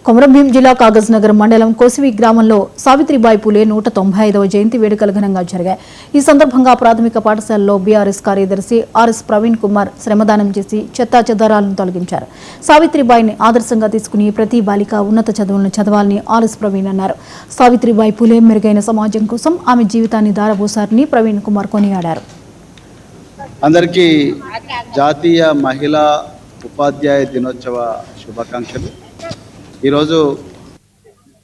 కొమరంభీం జిల్లా కాగజ్ నగర్ మండలం కోసివి గ్రామంలో సావిత్రిబాయి పూలే 195వ జయంతి వేడుకలు ఘనంగా జరిగాయి. ఈ సందర్భంగా ప్రాథమిక పాఠశాలలో బీఆర్ఎస్ కార్యదర్శి ఆర్ఎస్ ప్రవీణ్ కుమార్ శ్రమదానం చేసి చెత్తాచెదారాలను తొలగించారు. సావిత్రిబాయిని ఆదర్శంగా తీసుకుని ప్రతి బాలిక ఉన్నత చదువులను చదవాలని ఆర్ఎస్ ప్రవీణ్ అన్నారు. సావిత్రిబాయి పూలే మెరుగైన సమాజం కోసం ఆమె జీవితాన్ని దారబోసారని ప్రవీణ్ కుమార్ కొనియాడారు. అందరికీ జాతీయ మహిళా ఉపాధ్యాయ దినోత్సవ శుభాకాంక్షలు. ఈరోజు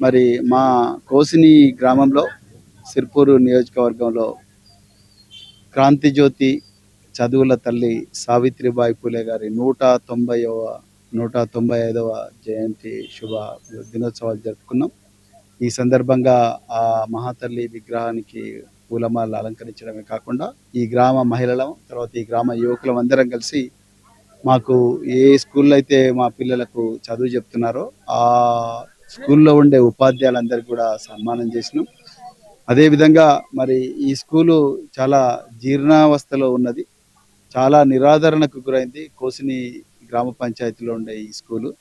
మరి మా కోసిని గ్రామంలో సిర్పూరు నియోజకవర్గంలో క్రాంతిజ్యోతి చదువుల తల్లి సావిత్రిబాయి పూలే గారి 195వ జయంతి శుభ దినోత్సవాలు జరుపుకున్నాం. ఈ సందర్భంగా ఆ మహాతల్లి విగ్రహానికి పూలమాలలు అలంకరించడమే కాకుండా ఈ గ్రామ మహిళలం తర్వాత ఈ గ్రామ యువకులం అందరం కలిసి మాకు ఏ స్కూల్లో అయితే మా పిల్లలకు చదువు చెప్తున్నారో ఆ స్కూల్లో ఉండే ఉపాధ్యాయులందరికీ కూడా సన్మానం చేసినాం. అదేవిధంగా మరి ఈ స్కూలు చాలా జీర్ణావస్థలో ఉన్నది, చాలా నిరాదరణకు గురైంది. కోసిని గ్రామ పంచాయతీలో ఉండే ఈ స్కూలు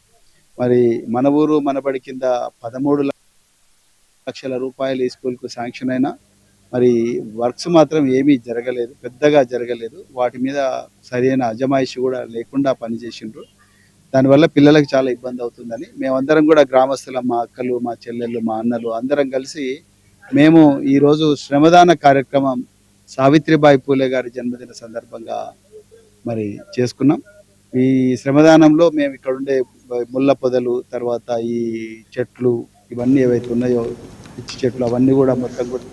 మరి మన ఊరు మనబడి కింద 13 లక్షల రూపాయలు ఈ స్కూల్కు శాంక్షన్ అయినా మరి వర్క్స్ మాత్రం ఏమీ జరగలేదు, పెద్దగా జరగలేదు. వాటి మీద సరైన అజమాయిషి కూడా లేకుండా పనిచేసిండ్రు. దానివల్ల పిల్లలకు చాలా ఇబ్బంది అవుతుందని మేమందరం కూడా గ్రామస్తులం, మా అక్కలు, మా చెల్లెళ్ళు, మా అన్నలు అందరం కలిసి మేము ఈరోజు శ్రమదాన కార్యక్రమం సావిత్రిబాయి పూలే గారి జన్మదిన సందర్భంగా మరి చేసుకున్నాం. ఈ శ్రమదానంలో మేము ఇక్కడ ఉండే ముళ్ళ పొదలు, తర్వాత ఈ చెట్లు ఇవన్నీ ఏవైతే ఉన్నాయో పిచ్చి చెట్లు అవన్నీ కూడా మొత్తం కూడా